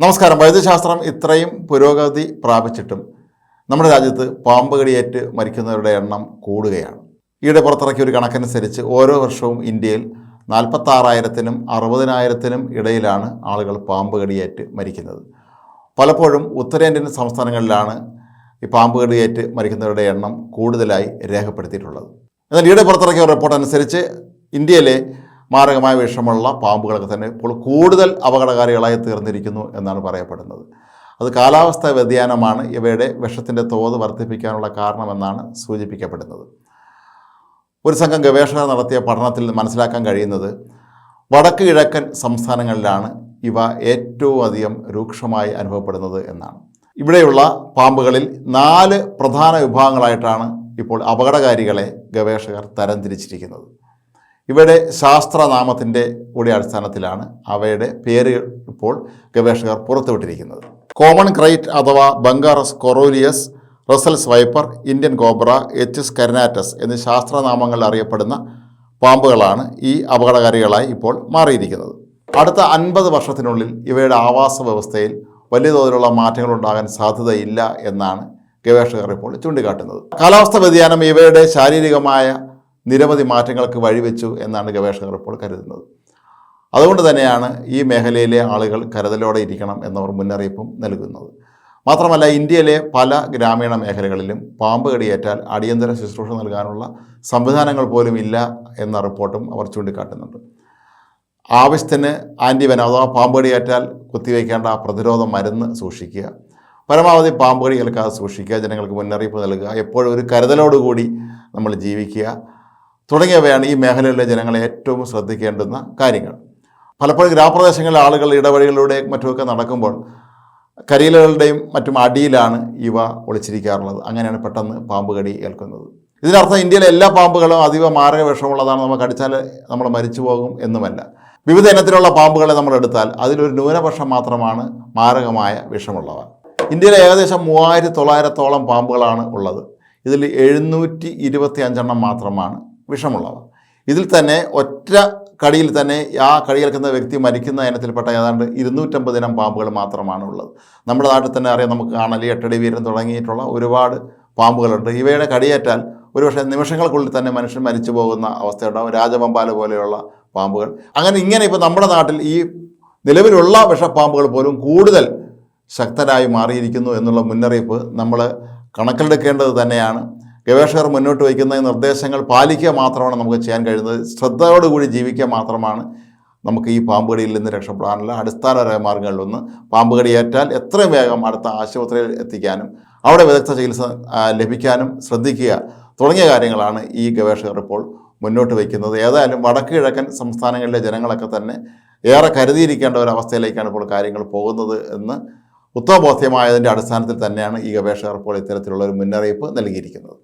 നമസ്കാരം. വൈദ്യശാസ്ത്രം ഇത്രയും പുരോഗതി പ്രാപിച്ചിട്ടും നമ്മുടെ രാജ്യത്ത് പാമ്പ് കടിയേറ്റ് മരിക്കുന്നവരുടെ എണ്ണം കൂടുകയാണ്. ഈയിടെ പുറത്തിറക്കിയ ഒരു കണക്കനുസരിച്ച് ഓരോ വർഷവും ഇന്ത്യയിൽ 46,000-നും 60,000-നും ഇടയിലാണ് ആളുകൾ പാമ്പ് കടിയേറ്റ് മരിക്കുന്നത്. പലപ്പോഴും ഉത്തരേന്ത്യൻ സംസ്ഥാനങ്ങളിലാണ് ഈ പാമ്പ് കടിയേറ്റ് മരിക്കുന്നവരുടെ എണ്ണം കൂടുതലായി രേഖപ്പെടുത്തിയിട്ടുള്ളത്. എന്നാൽ ഈയിടെ പുറത്തിറക്കിയ റിപ്പോർട്ട് അനുസരിച്ച് ഇന്ത്യയിലെ മാരകമായ വിഷമുള്ള പാമ്പുകളൊക്കെ തന്നെ ഇപ്പോൾ കൂടുതൽ അപകടകാരികളായി തീർന്നിരിക്കുന്നു എന്നാണ് പറയപ്പെടുന്നത്. അത് കാലാവസ്ഥാ വ്യതിയാനമാണ് ഇവയുടെ വിഷത്തിൻ്റെ തോത് വർദ്ധിപ്പിക്കാനുള്ള കാരണമെന്നാണ് സൂചിപ്പിക്കപ്പെടുന്നത്. ഒരു സംഘം ഗവേഷകർ നടത്തിയ പഠനത്തിൽ മനസ്സിലാക്കാൻ കഴിയുന്നത് വടക്ക് കിഴക്കൻ സംസ്ഥാനങ്ങളിലാണ് ഇവ ഏറ്റവും അധികം രൂക്ഷമായി അനുഭവപ്പെടുന്നത് എന്നാണ്. ഇവിടെയുള്ള പാമ്പുകളിൽ 4 പ്രധാന വിഭാഗങ്ങളായിട്ടാണ് ഇപ്പോൾ അപകടകാരികളെ ഗവേഷകർ തരംതിരിച്ചിരിക്കുന്നത്. ഇവയുടെ ശാസ്ത്രനാമത്തിൻ്റെ കൂടി അടിസ്ഥാനത്തിലാണ് അവയുടെ പേരുകൾ ഇപ്പോൾ ഗവേഷകർ പുറത്തുവിട്ടിരിക്കുന്നത്. കോമൺ ക്രൈറ്റ് അഥവാ ബംഗാറസ് കൊറോലിയസ്, റസൽസ് വൈപ്പർ, ഇന്ത്യൻ കോബ്ര, എച്ചിസ് കരുനാറ്റസ് എന്നീ ശാസ്ത്രനാമങ്ങളിൽ അറിയപ്പെടുന്ന പാമ്പുകളാണ് ഈ അപകടകാരികളായി ഇപ്പോൾ മാറിയിരിക്കുന്നത്. അടുത്ത 50 വർഷത്തിനുള്ളിൽ ഇവയുടെ ആവാസ വ്യവസ്ഥയിൽ വലിയ തോതിലുള്ള മാറ്റങ്ങൾ ഉണ്ടാകാൻ സാധ്യതയില്ല എന്നാണ് ഗവേഷകർ ഇപ്പോൾ ചൂണ്ടിക്കാട്ടുന്നത്. കാലാവസ്ഥാ വ്യതിയാനം ഇവയുടെ ശാരീരികമായ നിരവധി മാറ്റങ്ങൾക്ക് വഴിവെച്ചു എന്നാണ് ഗവേഷകർ ഇപ്പോൾ കരുതുന്നത്. അതുകൊണ്ട് തന്നെയാണ് ഈ മേഖലയിലെ ആളുകൾ കരുതലോടെ ഇരിക്കണം എന്നവർ മുന്നറിയിപ്പും നൽകുന്നത്. മാത്രമല്ല, ഇന്ത്യയിലെ പല ഗ്രാമീണ മേഖലകളിലും പാമ്പ് കടിയേറ്റാൽ അടിയന്തര ശുശ്രൂഷ നൽകാനുള്ള സംവിധാനങ്ങൾ പോലും ഇല്ല എന്ന റിപ്പോർട്ടും അവർ ചൂണ്ടിക്കാട്ടുന്നുണ്ട്. ആവശ്യത്തിന് ആൻറ്റിവെനം അഥവാ പാമ്പ് കടിയേറ്റാൽ കുത്തിവയ്ക്കേണ്ട പ്രതിരോധ മരുന്ന് സൂക്ഷിക്കുക, പരമാവധി പാമ്പ് കടി ഏൽക്കാതെ സൂക്ഷിക്കുക, ജനങ്ങൾക്ക് മുന്നറിയിപ്പ് നൽകുക, എപ്പോഴും ഒരു കരുതലോടുകൂടി നമ്മൾ ജീവിക്കുക തുടങ്ങിയവയാണ് ഈ മേഖലയിലെ ജനങ്ങളെ ഏറ്റവും ശ്രദ്ധിക്കേണ്ടുന്ന കാര്യങ്ങൾ. പലപ്പോഴും ഗ്രാമപ്രദേശങ്ങളിലെ ആളുകൾ ഇടവഴികളിലൂടെയും മറ്റുമൊക്കെ നടക്കുമ്പോൾ കരിയിലകളുടെയും മറ്റും അടിയിലാണ് ഇവ ഒളിച്ചിരിക്കാറുള്ളത്. അങ്ങനെയാണ് പെട്ടെന്ന് പാമ്പ് കടി ഏൽക്കുന്നത്. ഇതിനർത്ഥം ഇന്ത്യയിലെ എല്ലാ പാമ്പുകളും അതീവ മാരക വിഷമുള്ളതാണ്, നമുക്ക് കടിച്ചാൽ നമ്മൾ മരിച്ചു പോകും എന്നുമല്ല. വിവിധ ഇനത്തിലുള്ള പാമ്പുകളെ നമ്മൾ എടുത്താൽ അതിലൊരു ന്യൂനപക്ഷം മാത്രമാണ് മാരകമായ വിഷമുള്ളവ. ഇന്ത്യയിലെ ഏകദേശം 3,900-ഓളം പാമ്പുകളാണ് ഉള്ളത്. ഇതിൽ 725 മാത്രമാണ് വിഷമുള്ളവ. ഇതിൽ തന്നെ ഒറ്റ കടിയിൽ തന്നെ ആ കടിയേൽക്കുന്ന വ്യക്തി മരിക്കുന്ന ഇനത്തിൽപ്പെട്ട ഏതാണ്ട് 250 ഇനം പാമ്പുകൾ മാത്രമാണ് ഉള്ളത്. നമ്മുടെ നാട്ടിൽ തന്നെ അറിയാം, നമുക്ക് കാണലി, 8 വീരൻ തുടങ്ങിയിട്ടുള്ള ഒരുപാട് പാമ്പുകളുണ്ട്. ഇവയുടെ കടിയേറ്റാൽ ഒരുപക്ഷെ നിമിഷങ്ങൾക്കുള്ളിൽ തന്നെ മനുഷ്യൻ മരിച്ചു പോകുന്ന അവസ്ഥയുണ്ടാകും. രാജവമ്പാല പോലെയുള്ള പാമ്പുകൾ. ഇങ്ങനെ ഇപ്പോൾ നമ്മുടെ നാട്ടിൽ ഈ നിലവിലുള്ള വിഷപ്പാമ്പുകൾ പോലും കൂടുതൽ ശക്തരായി മാറിയിരിക്കുന്നു എന്നുള്ള മുന്നറിയിപ്പ് നമ്മൾ കണക്കിലെടുക്കേണ്ടത് തന്നെയാണ്. ഗവേഷകർ മുന്നോട്ട് വയ്ക്കുന്ന നിർദ്ദേശങ്ങൾ പാലിക്കുക മാത്രമാണ് നമുക്ക് ചെയ്യാൻ കഴിയുന്നത്. ശ്രദ്ധയോടുകൂടി ജീവിക്കുക മാത്രമാണ് നമുക്ക് ഈ പാമ്പ് കടിയിൽ നിന്ന് രക്ഷപ്പെടാനുള്ള അടിസ്ഥാനപരമായ മാർഗ്ഗങ്ങളിലൊന്ന്. പാമ്പ് കടിയേറ്റാൽ എത്രയും വേഗം അടുത്ത ആശുപത്രിയിൽ എത്തിക്കാനും അവിടെ വിദഗ്ധ ചികിത്സ ലഭിക്കാനും ശ്രദ്ധിക്കുക തുടങ്ങിയ കാര്യങ്ങളാണ് ഈ ഗവേഷകർ ഇപ്പോൾ മുന്നോട്ട് വയ്ക്കുന്നത്. ഏതായാലും വടക്ക് കിഴക്കൻ സംസ്ഥാനങ്ങളിലെ ജനങ്ങളൊക്കെ തന്നെ ഏറെ കരുതിയിരിക്കേണ്ട ഒരവസ്ഥയിലേക്കാണ് ഇപ്പോൾ കാര്യങ്ങൾ പോകുന്നത് എന്ന് ഉത്തമബോധ്യമായതിൻ്റെ അടിസ്ഥാനത്തിൽ തന്നെയാണ് ഈ ഗവേഷകർ ഇപ്പോൾ ഇത്തരത്തിലുള്ള ഒരു മുന്നറിയിപ്പ് നൽകിയിരിക്കുന്നത്.